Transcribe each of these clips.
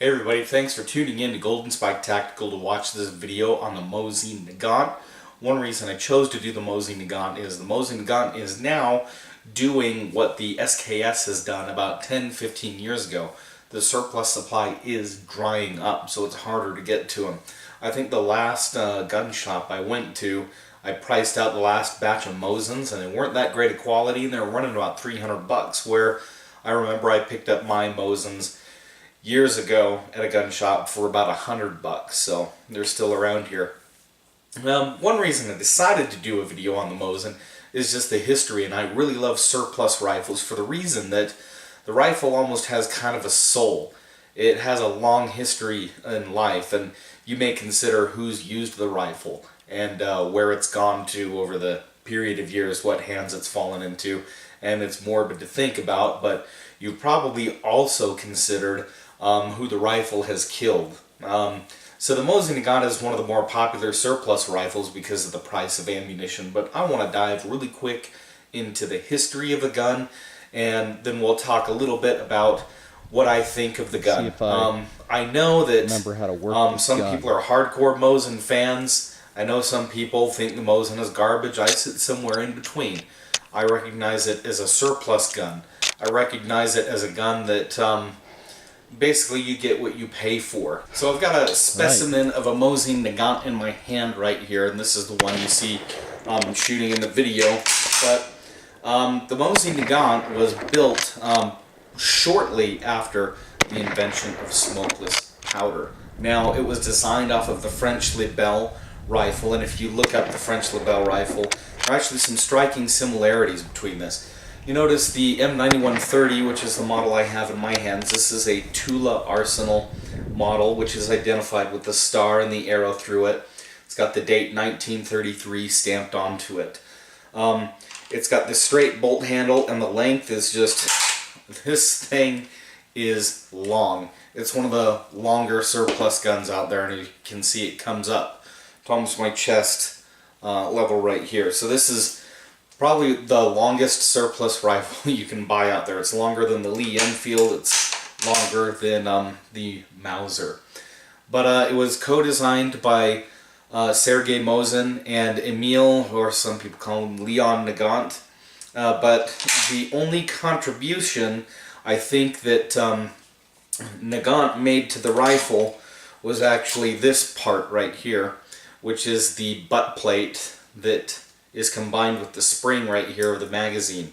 Hey everybody, thanks for tuning in to Golden Spike Tactical to watch this video on the Mosin Nagant. One reason I chose to do the Mosin Nagant is the Mosin Nagant is now doing what the SKS has done about 10-15 years ago. The surplus supply is drying up, so it's harder to get to them. I think the last gun shop I went to, I priced out the last batch of Mosins, and they weren't that great a quality, and they were running about $300, where I remember I picked up my Mosins years ago at a gun shop for about $100, so they're still around here. One reason I decided to do a video on the Mosin is just the history, and I really love surplus rifles for the reason that the rifle almost has kind of a soul. It has a long history in life, and you may consider who's used the rifle and where it's gone to over the period of years, what hands it's fallen into, and it's morbid to think about, but you've probably also considered who the rifle has killed. So the Mosin Nagant is one of the more popular surplus rifles because of the price of ammunition, but I want to dive really quick into the history of the gun, and then we'll talk a little bit about what I think of the gun. I know that some people are hardcore Mosin fans. I know some people think the Mosin is garbage. I sit somewhere in between. I recognize it as a surplus gun. I recognize it as a gun that basically you get what you pay for. So I've got a specimen of a Mosin Nagant in my hand right here, and this is the one you see shooting in the video. But the Mosin Nagant was built shortly after the invention of smokeless powder. Now, it was designed off of the French Lebel rifle, and if you look up the French Lebel rifle, there are actually some striking similarities between this. You notice the M9130, which is the model I have in my hands. This is a Tula Arsenal model, which is identified with the star and the arrow through it. It's got the date 1933 stamped onto it. It's got the straight bolt handle, and the length is just... this thing is long. It's one of the longer surplus guns out there, and you can see it comes up to almost my chest level right here. So this is probably the longest surplus rifle you can buy out there. It's longer than the Lee Enfield. It's longer than the Mauser. But it was co-designed by Sergei Mosin and Emil, or some people call him Leon Nagant. But the only contribution I think that Nagant made to the rifle was actually this part right here, which is the butt plate that is combined with the spring right here of the magazine,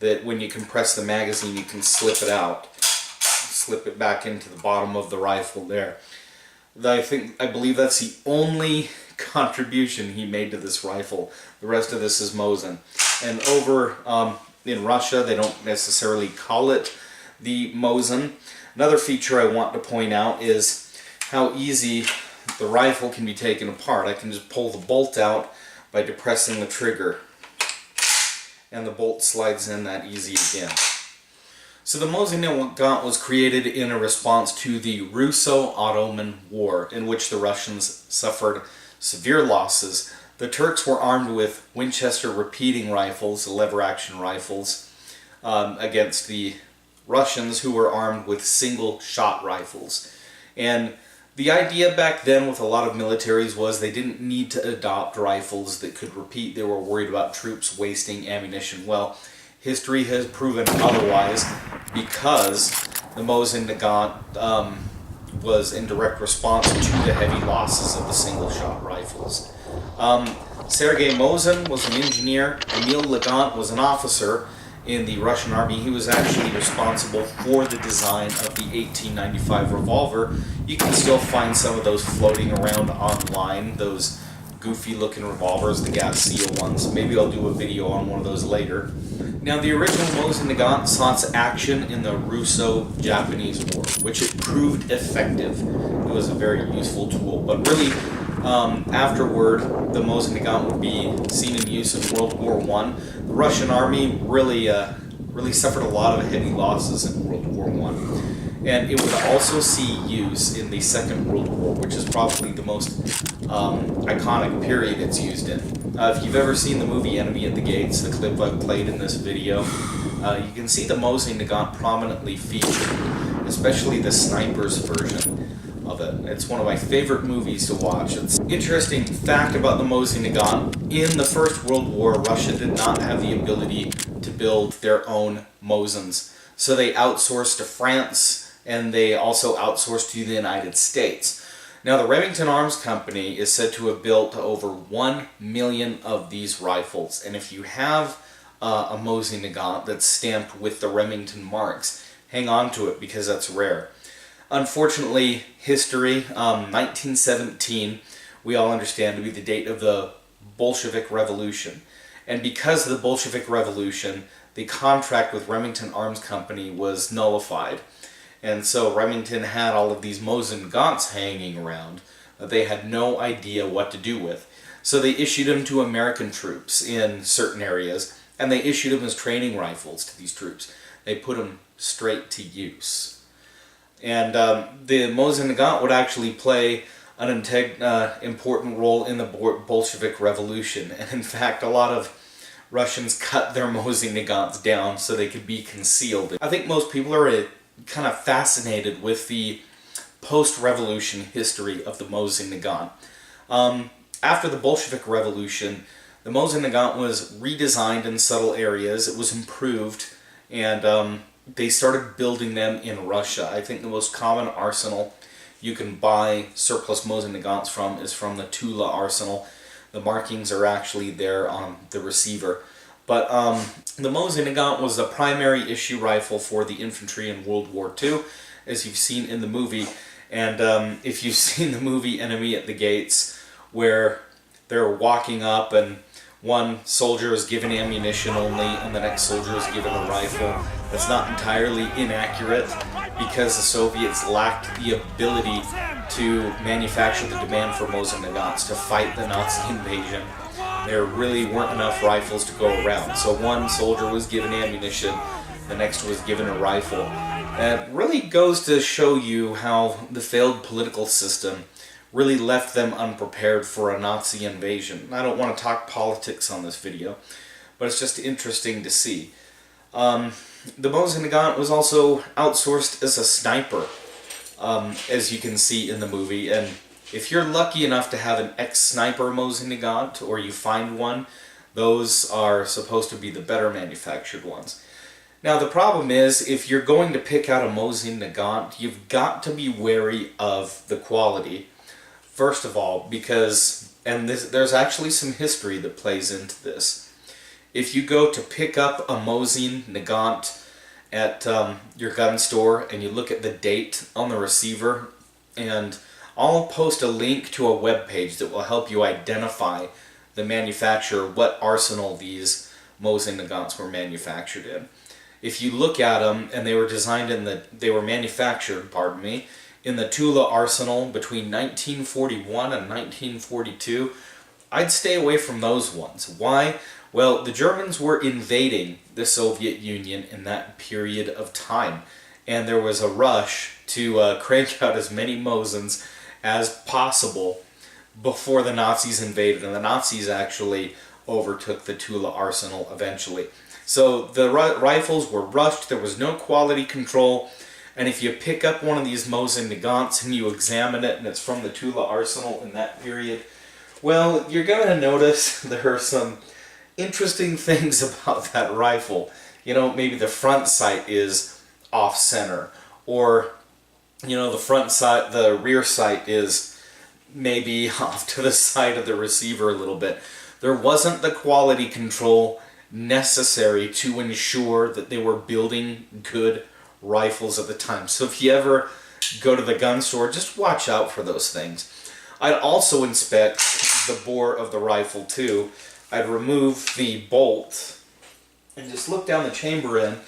that when you compress the magazine you can slip it out, slip it back into the bottom of the rifle there. I believe that's the only contribution he made to this rifle. The rest of this is Mosin. And over in Russia they don't necessarily call it the Mosin. Another feature I want to point out is how easy the rifle can be taken apart. I can just pull the bolt out by depressing the trigger, and the bolt slides in that easy again. So the Mosin Nagant was created in a response to the Russo-Ottoman War, in which the Russians suffered severe losses. The Turks were armed with Winchester repeating rifles, lever-action rifles, against the Russians, who were armed with single-shot rifles. And the idea back then with a lot of militaries was they didn't need to adopt rifles that could repeat. They were worried about troops wasting ammunition. Well, history has proven otherwise, because the Mosin Nagant was in direct response to the heavy losses of the single-shot rifles. Sergei Mosin was an engineer. Emil Nagant was an officer in the Russian army. He was actually responsible for the design of the 1895 revolver. You can still find some of those floating around online, those goofy looking revolvers, the gas seal ones. Maybe I'll do a video on one of those later. Now, the original Mosin Nagant saw its action in the Russo-Japanese War, which it proved effective. It was a very useful tool, but really afterward the Mosin Nagant would be seen in use in World War I. The Russian army really suffered a lot of heavy losses in World War I. And it would also see use in the Second World War, which is probably the most iconic period it's used in. If you've ever seen the movie Enemy at the Gates, the clip I've played in this video, you can see the Mosin Nagant prominently featured. especially the sniper's version of it. It's one of my favorite movies to watch. It's an interesting fact about the Mosin Nagant. In the First World War, Russia did not have the ability to build their own Mosins. So they outsourced to France, and they also outsourced to the United States. Now, the Remington Arms Company is said to have built over 1 million of these rifles. And if you have a Mosin Nagant that's stamped with the Remington marks, hang on to it because that's rare. Unfortunately, history, 1917, we all understand to be the date of the Bolshevik Revolution. And because of the Bolshevik Revolution, the contract with Remington Arms Company was nullified. And so Remington had all of these Mosin Nagants hanging around that they had no idea what to do with. So they issued them to American troops in certain areas, and they issued them as training rifles to these troops. They put them straight to use. And the Mosin Nagant would actually play an important role in the Bolshevik Revolution. And in fact, a lot of Russians cut their Mosin Nagants down so they could be concealed. I think most people are kind of fascinated with the post-revolution history of the Mosin Nagant. After the Bolshevik Revolution, the Mosin Nagant was redesigned in subtle areas. It was improved, and they started building them in Russia. I think the most common arsenal you can buy surplus Mosin Nagants from is from the Tula arsenal. The markings are actually there on the receiver. But the Mosin Nagant was the primary issue rifle for the infantry in World War II, as you've seen in the movie. And if you've seen the movie Enemy at the Gates, where they're walking up and one soldier is given ammunition only and the next soldier is given a rifle, that's not entirely inaccurate, because the Soviets lacked the ability to manufacture the demand for Mosin Nagants to fight the Nazi invasion. There really weren't enough rifles to go around. So one soldier was given ammunition, the next was given a rifle. And it really goes to show you how the failed political system really left them unprepared for a Nazi invasion. I don't want to talk politics on this video, but it's just interesting to see. The Mosin Nagant was also outsourced as a sniper, as you can see in the movie. And if you're lucky enough to have an ex-sniper Mosin Nagant, or you find one, those are supposed to be the better manufactured ones. Now the problem is, if you're going to pick out a Mosin Nagant, you've got to be wary of the quality. First of all, because, and there's actually some history that plays into this. If you go to pick up a Mosin Nagant at your gun store and you look at the date on the receiver, and I'll post a link to a web page that will help you identify the manufacturer, what arsenal these Mosin Nagants were manufactured in. If you look at them, and they were designed they were manufactured, pardon me, in the Tula arsenal between 1941 and 1942, I'd stay away from those ones. Why? Well, the Germans were invading the Soviet Union in that period of time, and there was a rush to crank out as many Mosins as possible before the Nazis invaded, and the Nazis actually overtook the Tula arsenal eventually. So the rifles were rushed, there was no quality control, and if you pick up one of these Mosin Nagants and you examine it and it's from the Tula arsenal in that period, well, you're going to notice there are some interesting things about that rifle. You know, maybe the front sight is off-center, or, you know, the rear sight is maybe off to the side of the receiver a little bit. There wasn't the quality control necessary to ensure that they were building good rifles at the time. So if you ever go to the gun store, just watch out for those things. I'd also inspect the bore of the rifle too. I'd remove the bolt and just look down the chamber in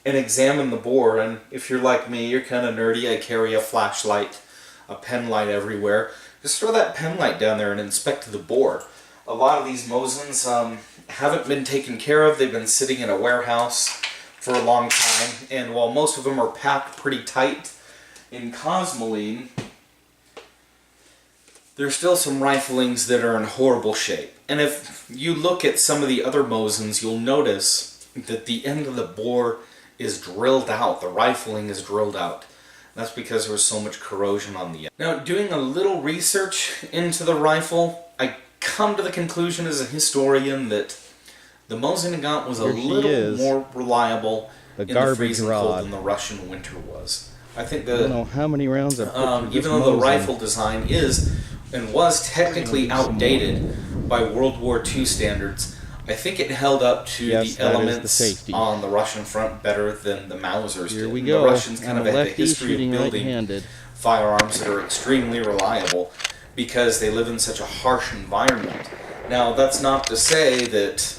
and examine the bore. And if you're like me, you're kind of nerdy, I carry a flashlight, a pen light everywhere. Just throw that pen light down there and inspect the bore. A lot of these Mosins haven't been taken care of. They've been sitting in a warehouse for a long time, and while most of them are packed pretty tight in Cosmoline, there's still some riflings that are in horrible shape. And if you look at some of the other Mosins, you'll notice that the end of the bore is drilled out. The rifling is drilled out. That's because there was so much corrosion on the end. Now, doing a little research into the rifle, I come to the conclusion as a historian that the Mosin Nagant was a little more reliable in the freezing cold than the Russian winter was. I think I don't know how many rounds even though the rifle design is and was technically outdated by World War II standards, I think it held up to the elements on the Russian front better than the Mausers did. The Russians kind of had the history of building firearms that are extremely reliable because they live in such a harsh environment. Now, that's not to say that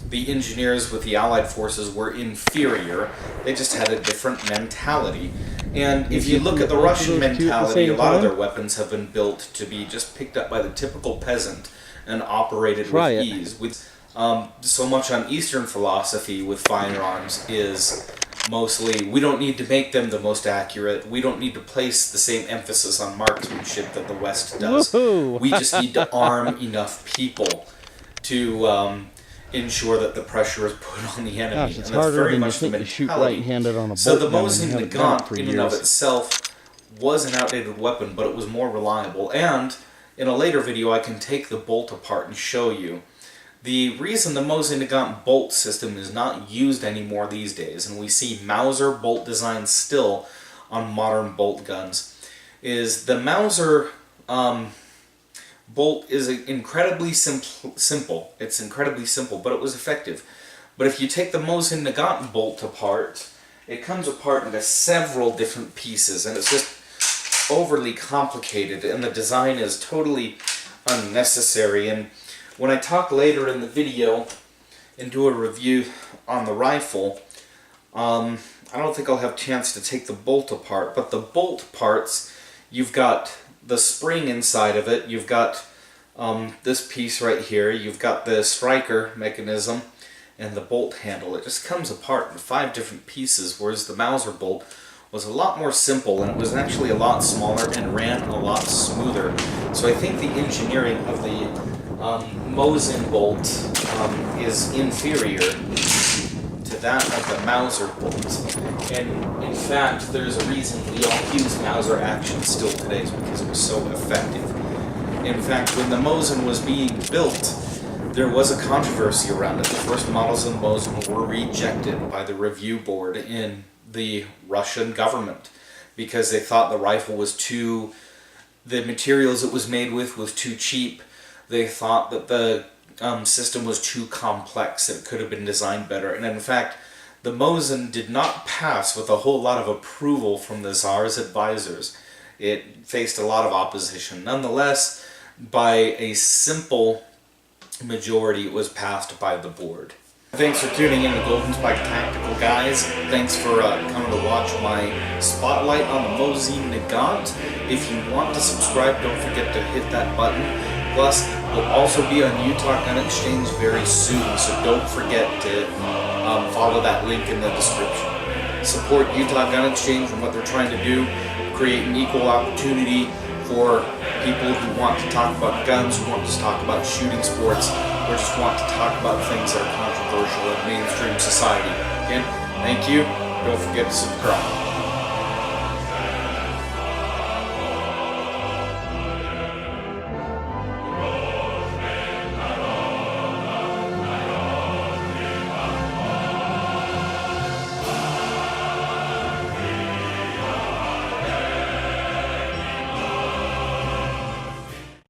the engineers with the Allied forces were inferior. They just had a different mentality. And if you look at the Russian mentality, a lot of their weapons have been built to be just picked up by the typical peasant and operated with ease. So much on Eastern philosophy with firearms is mostly, we don't need to make them the most accurate. We don't need to place the same emphasis on marksmanship that the West does. We just need to arm enough people to ensure that the pressure is put on the enemy. It's harder than you think to shoot right-handed on a bolt. So the Mosin Nagant, in and of itself, was an outdated weapon, but it was more reliable. And in a later video, I can take the bolt apart and show you. The reason the Mosin Nagant bolt system is not used anymore these days, and we see Mauser bolt designs still on modern bolt guns, is the Mauser bolt is incredibly simple. It's incredibly simple, but it was effective. But if you take the Mosin Nagant bolt apart, it comes apart into several different pieces, and it's just overly complicated, and the design is totally unnecessary. And when I talk later in the video and do a review on the rifle, I don't think I'll have a chance to take the bolt apart, but the bolt parts, you've got the spring inside of it, you've got this piece right here, you've got the striker mechanism, and the bolt handle. It just comes apart in 5 different pieces, whereas the Mauser bolt was a lot more simple, and it was actually a lot smaller and ran a lot smoother. So I think the engineering of the Mosin bolt is inferior to that of the Mauser bolt. And in fact, there's a reason we all use Mauser action still today, is because it was so effective. In fact, when the Mosin was being built, there was a controversy around it. The first models of the Mosin were rejected by the review board in the Russian government because they thought the rifle was too, the materials it was made with was too cheap. They thought that the system was too complex, that it could have been designed better. And in fact, the Mosin did not pass with a whole lot of approval from the Tsar's advisors. It faced a lot of opposition. Nonetheless, by a simple majority, it was passed by the board. Thanks for tuning in to Golden Spike Tactical, guys. Thanks for coming to watch my spotlight on the Mosin Nagant. If you want to subscribe, don't forget to hit that button. Plus, we'll also be on Utah Gun Exchange very soon, so don't forget to follow that link in the description. Support Utah Gun Exchange and what they're trying to do, create an equal opportunity for people who want to talk about guns, who want to talk about shooting sports, or just want to talk about things that are controversial in mainstream society. Again, thank you. Don't forget to subscribe.